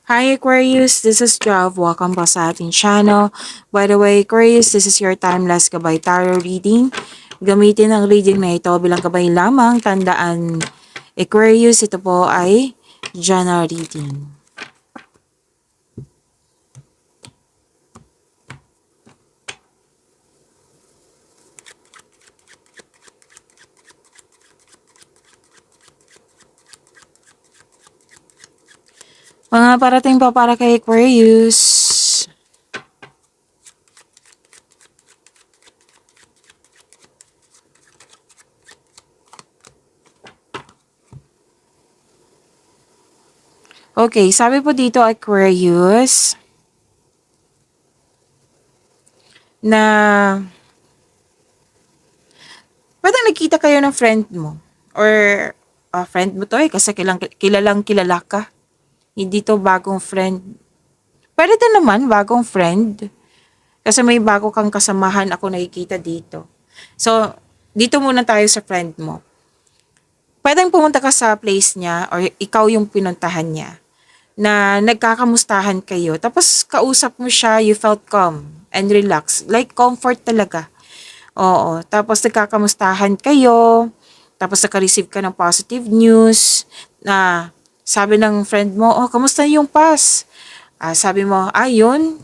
Hi Aquarius, this is Jav. Welcome po sa ating channel. By the way, Aquarius, this is your timeless gabay tarot reading. Gamitin ang reading na ito bilang gabay lamang. Tandaan, Aquarius, ito po ay general reading. Mga parating pa para kay Aquarius. Okay, sabi po dito Aquarius na pwedeng nagkita kayo ng friend mo or friend mo to kasi kilalang kilala ka. Hindi to bagong friend. Pwede din naman bagong friend. Kasi may bago kang kasamahan ako nakikita dito. So, dito muna tayo sa friend mo. Pwedeng pumunta ka sa place niya or ikaw yung pinuntahan niya na nagkakamustahan kayo. Tapos kausap mo siya, you felt calm and relaxed. Like comfort talaga. Oo. Tapos nagkakamustahan kayo. Tapos naka-receive ka ng positive news na sabi ng friend mo, oh, kamusta yung pass? Sabi mo, yun,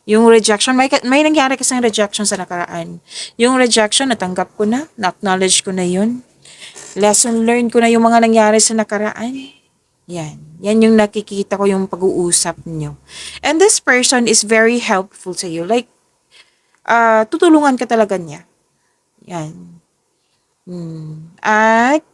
yung rejection, may nangyari kasing rejection sa nakaraan. Yung rejection, natanggap ko na-acknowledge ko na yun. Lesson learned ko na yung mga nangyari sa nakaraan. Yan. Yan yung nakikita ko yung pag-uusap nyo. And this person is very helpful sa you. Like, tutulungan ka talaga niya. Yan. At,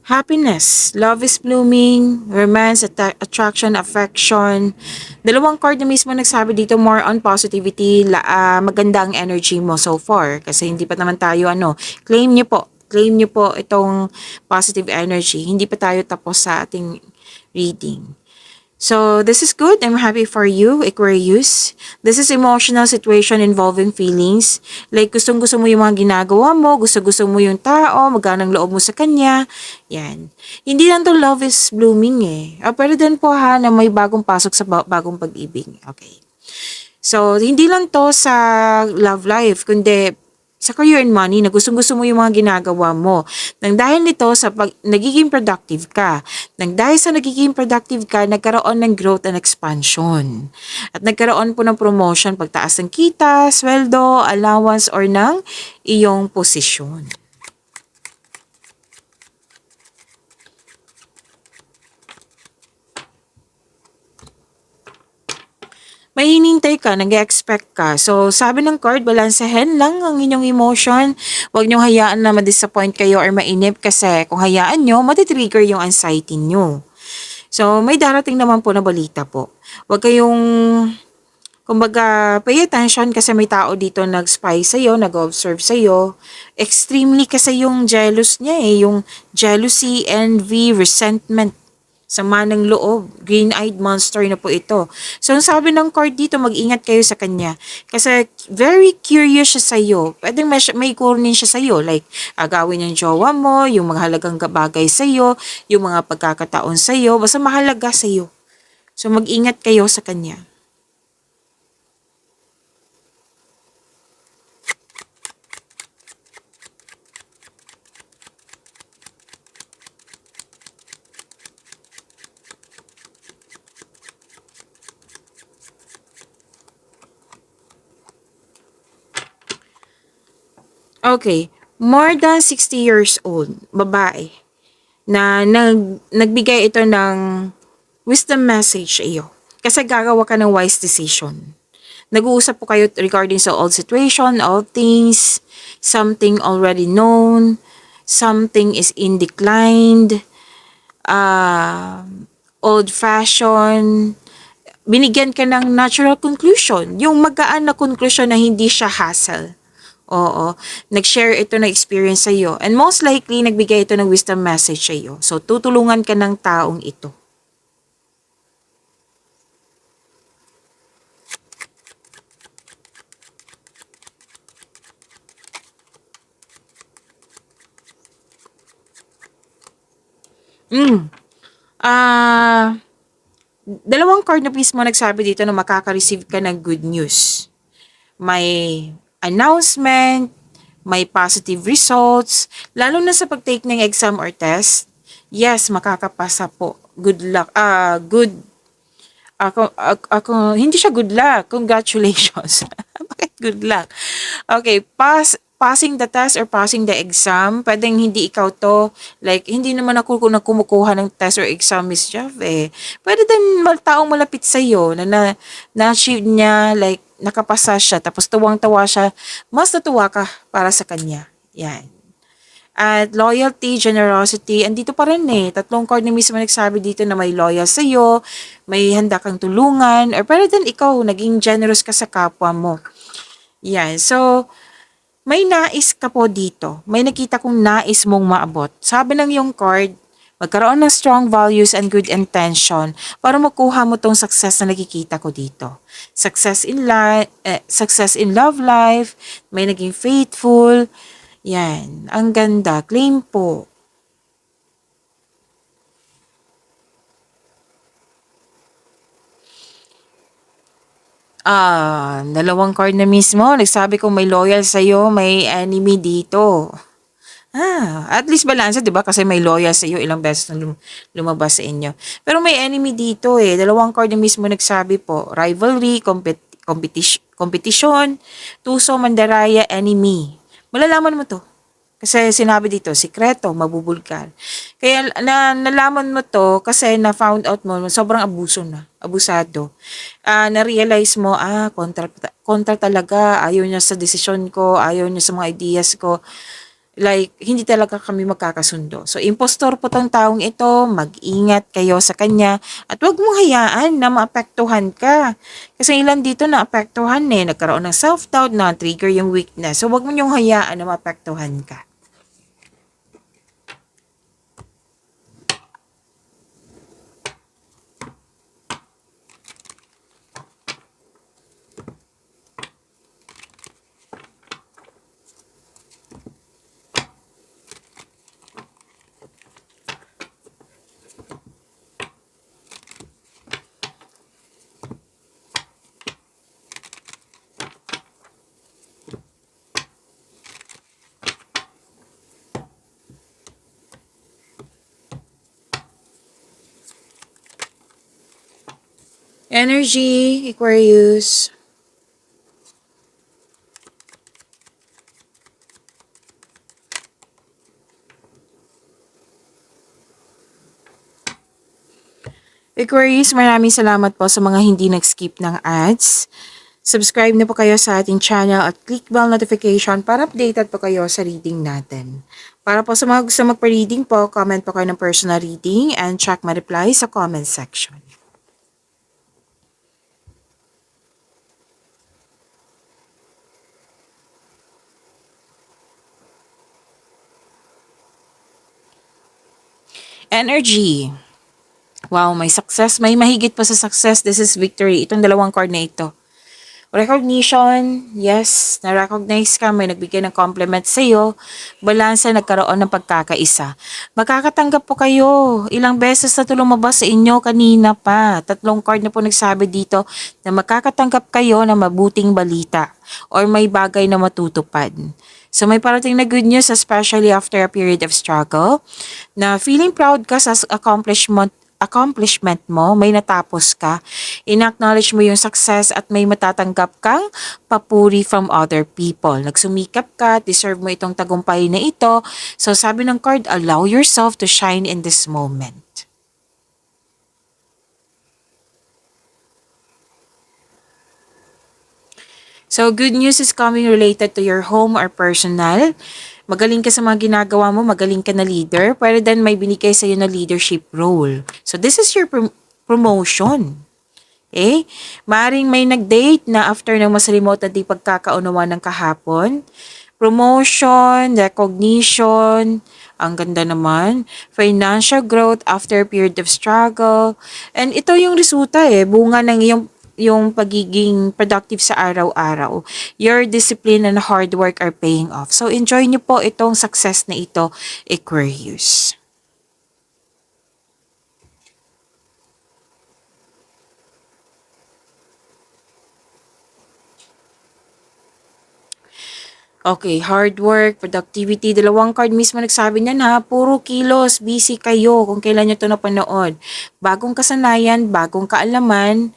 happiness, love is blooming, romance, attraction, affection. Dalawang card na mismo nagsabi dito more on positivity, maganda ang energy mo so far. Kasi hindi pa naman tayo claim niyo po itong positive energy. Hindi pa tayo tapos sa ating reading. So, this is good. I'm happy for you, Aquarius. This is emotional situation involving feelings. Like, gustong-gusto mo yung mga ginagawa mo, gusto-gusto mo yung tao, maganang loob mo sa kanya. Yan. Hindi lang to love is blooming eh. Pero din po na may bagong pasok sa bagong pag-ibig. Okay. So, hindi lang to sa love life, kundi sa career and money na gustong-gusto mo yung mga ginagawa mo. Nang dahil nito nagiging productive ka. Nang dahil sa nagiging productive ka, nagkaroon ng growth and expansion. At nagkaroon po ng promotion, pagtaas ng kita, sweldo, allowance, or ng iyong posisyon. May hinintay ka, nag-expect ka. So, sabi ng card, balansehin lang ang inyong emotion. Huwag niyong hayaan na ma-disappoint kayo or mainip kasi kung hayaan nyo, matitrigger yung anxiety nyo. So, may darating naman po na balita po. Huwag kayong, kumbaga, pay attention kasi may tao dito nag-spy sa'yo, nag-observe sa'yo. Extremely kasi yung jealous niya yung jealousy, envy, resentment. Sama ng loob, green-eyed monster na po ito. So, ang sabi ng card dito, mag-ingat kayo sa kanya. Kasi, very curious siya sa'yo. Pwedeng may kunin siya sa'yo. Like, agawin yung jowa mo, yung mga halagang bagay sa'yo, yung mga pagkakataon sa'yo, basta mahalaga sa'yo. So, mag-ingat kayo sa kanya. Okay, more than 60 years old, babae, na nagbigay ito ng wisdom message sa iyo. Kasi gagawa ka ng wise decision. Nag-uusap po kayo regarding sa old situation, old things, something already known, something is in declined, old fashion, binigyan ka ng natural conclusion, yung magaan na conclusion na hindi siya hassle. Oo, nag-share ito ng experience sa'yo. And most likely, nagbigay ito ng wisdom message sa'yo. So, tutulungan ka ng taong ito. Mm. Ah, dalawang card na mismo nagsabi dito na makaka-receive ka ng good news. May announcement, may positive results, lalo na sa pag-take ng exam or test. Yes, makakapasa po. Good luck. Hindi siya good luck. Congratulations. Bakit good luck? Okay, passing the test or passing the exam, pwedeng hindi ikaw to, like, hindi naman ako kung kumukuha ng test or exam, Miss Jeff, eh. Pwede din taong malapit sa'yo na-achieve niya, like, nakapasa siya, tapos tuwang-tawa siya, mas natuwa ka para sa kanya. Yan. At loyalty, generosity, andito pa rin eh. Tatlong card na mismo nagsabi dito na may loyal sa'yo, may handa kang tulungan, or pwede din ikaw, naging generous ka sa kapwa mo. Yan. So, may nais ka po dito. May nakita kong nais mong maabot. Sabi ng yung card, magkaroon ng strong values and good intention para makuha mo tong success na nakikita ko dito. Success in love life, may naging faithful. Yan, ang ganda. Claim po. Dalawang card na mismo. Nagsabi kong may loyal sa'yo, may enemy dito. At least balance, 'di ba? Kasi may loyal sa iyo, ilang beses na lumabas sa inyo. Pero may enemy dito eh. Dalawang card na mismo nagsabi po. Rivalry, competition, tuso, mandaraya, enemy. Malalaman mo to. Kasi sinabi dito, sikreto, mabubulkan. Kaya nalaman mo to kasi na-found out mo, sobrang abuso na, abusado. Na-realize mo, kontra talaga, ayaw niya sa desisyon ko, ayaw niya sa mga ideas ko. Like, hindi talaga kami magkakasundo. So, impostor po tong taong ito, mag-ingat kayo sa kanya, at huwag mong hayaan na maapektuhan ka. Kasi ilan dito naapektuhan nagkaroon ng self-doubt, na-trigger yung weakness. So, huwag mo niyong hayaan na maapektuhan ka. Energy, Aquarius. Aquarius, maraming salamat po sa mga hindi nag-skip ng ads. Subscribe na po kayo sa ating channel at click bell notification para updated po kayo sa reading natin. Para po sa mga gusto magpa-reading po, comment po kayo ng personal reading and check my reply sa comment section. Energy. Wow, may success. May mahigit pa sa success. This is victory. Itong dalawang card na ito. Recognition, yes, na-recognize ka, may nagbigay ng compliment sa iyo. Balansa, nagkaroon ng pagkakaisa. Makakatanggap po kayo. Ilang beses na ito lumabas sa inyo kanina pa. Tatlong card na po nagsabi dito na makakatanggap kayo ng mabuting balita or may bagay na matutupad. So may parating na good news, especially after a period of struggle, na feeling proud ka sa accomplishment mo, may natapos ka, in-acknowledge mo yung success at may matatanggap kang papuri from other people. Nagsumikap ka, deserve mo itong tagumpay na ito. So sabi ng card, allow yourself to shine in this moment. So good news is coming related to your home or personal. Magaling ka sa mga ginagawa mo, magaling ka na leader, pwede din may binigay sa'yo na leadership role. So this is your promotion. Eh, maaring may nag-date na after ng mas remote na di pagkakaunawan ng kahapon. Promotion, recognition, ang ganda naman. Financial growth after a period of struggle. And ito yung resulta bunga ng yung pagiging productive sa araw-araw. Your discipline and hard work are paying off. So enjoy niyo po itong success na ito, Aquarius. Okay, hard work, productivity, dalawang card mismo nagsabi niyan ha, puro kilos, busy kayo kung kailan nyo ito napanood. Bagong kasanayan, bagong kaalaman,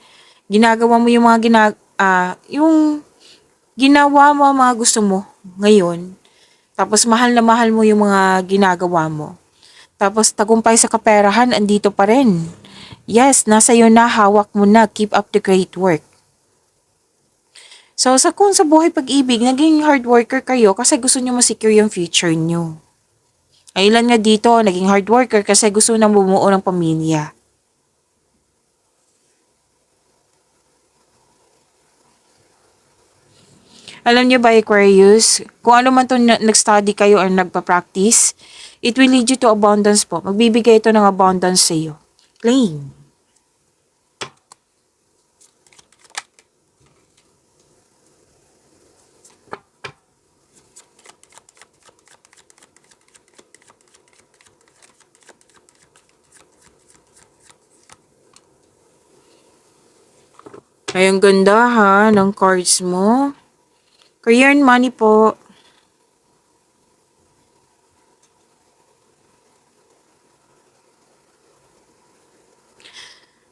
ginagawa mo yung yung ginawa mo ang mga gusto mo ngayon. Tapos mahal mo yung mga ginagawa mo. Tapos tagumpay sa kaperahan, andito pa rin. Yes, nasa iyo na, hawak mo na, keep up the great work. So, kung sa buhay pag-ibig, naging hard worker kayo kasi gusto nyo ma-secure yung future nyo. Ay ilan nga dito, naging hard worker kasi gusto nang bumuo ng pamilya. Alam niyo ba, Aquarius, kung ano man to nag-study kayo or nagpa-practice, it will lead you to abundance po. Magbibigay ito ng abundance sa iyo. Claim. Ay, ang ganda ha, ng cards mo. Career and money po.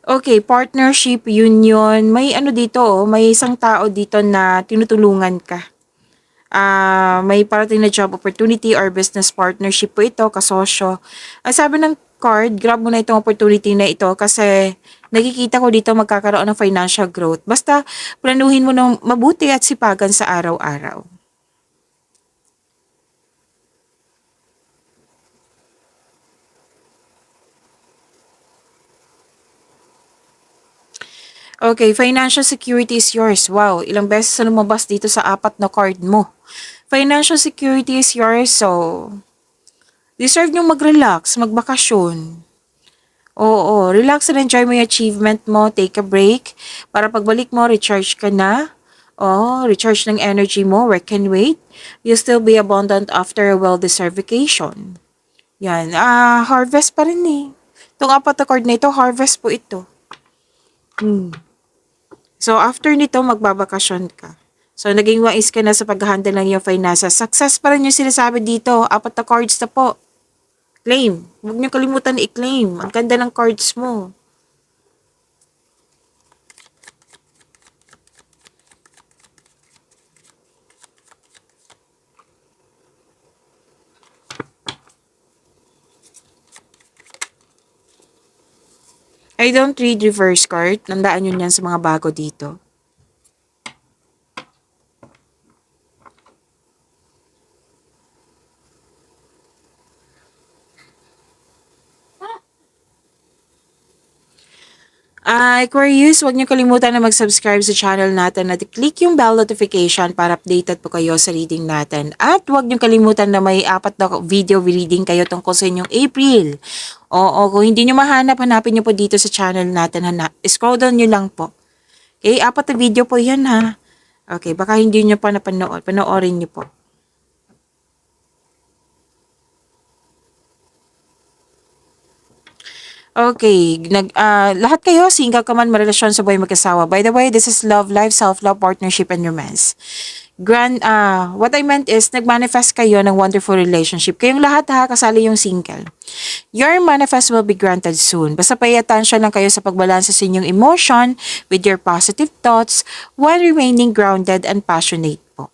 Okay, partnership, union. May ano dito, may isang tao dito na tinutulungan ka. May parating na job opportunity or business partnership po ito, kasosyo. Ang sabi ng card, grab mo na itong opportunity na ito kasi nakikita ko dito magkakaroon ng financial growth. Basta planuhin mo ng mabuti at sipagan sa araw-araw. Okay, financial security is yours. Wow, ilang beses na lumabas dito sa apat na card mo. Financial security is yours, so deserve nyo mag-relax, magbakasyon. Oo, relax and enjoy mo yung achievement mo. Take a break. Para pagbalik mo, recharge ka na. Oh, recharge ng energy mo. Work can wait. You'll still be abundant after a well-deserved vacation. Yan. Harvest pa rin eh. Itong apat na card na ito, harvest po ito. Hmm. So, after nito, magbabakasyon ka. So, naging wise ka na sa pag-handle ng iyong finances. Success pa rin yung sinasabi dito. Apat na cards na po. Claim. Huwag niyo kalimutan i-claim. Ang ganda ng cards mo. I don't read reverse card. Tandaan nyo yan sa mga bago dito. Aquarius, huwag niyo kalimutan na mag-subscribe sa channel natin at click yung bell notification para updated po kayo sa reading natin. At huwag niyo kalimutan na may apat na video reading kayo tungkol sa inyong April. Oo, kung hindi niyo mahanap, hanapin niyo po dito sa channel natin. Scroll down niyo lang po. Okay, apat na video po yan ha. Okay, baka hindi niyo pa napanood. Panoorin niyo po. Okay, lahat kayo, single ka man, marelasyon sa buhay mag-asawa. By the way, this is love life, self-love, partnership, and romance. What I meant is, nag-manifest kayo ng wonderful relationship. Kayong lahat ha, kasali yung single. Your manifest will be granted soon. Basta pay attention lang kayo sa pagbalansa sa inyong emotion with your positive thoughts while remaining grounded and passionate po.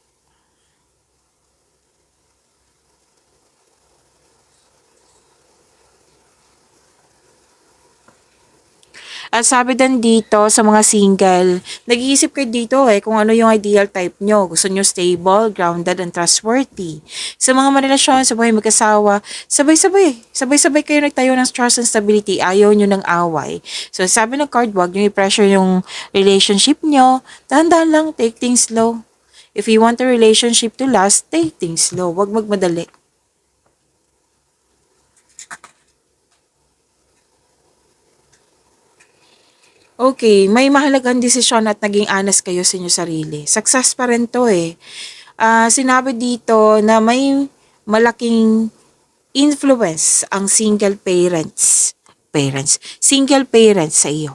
At sabi din dito sa mga single, nag-iisip kayo dito kung ano yung ideal type nyo. Gusto nyo stable, grounded, and trustworthy. Sa mga marelasyon, sa buhay mag-asawa, sabay-sabay kayo nagtayo ng trust and stability. Ayaw nyo ng away. So sabi ng card, wag nyo i-pressure yung relationship nyo. Dahan-dahan lang, take things slow. If you want a relationship to last, take things slow. Wag magmadali. Okay, may mahalagang desisyon at naging honest kayo sa inyong sarili. Success pa rin to sinabi dito na may malaking influence ang single parents sa iyo.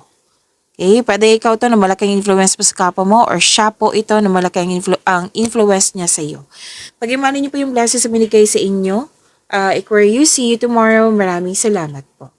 Okay, pwede ikaw to na malaking influence pa sa kapwa mo or siya po ito na malaking ang influence niya sa iyo. Pag-imanin niyo po yung blessings sa binigay sa inyo. Aquarius, see you tomorrow. Maraming salamat po.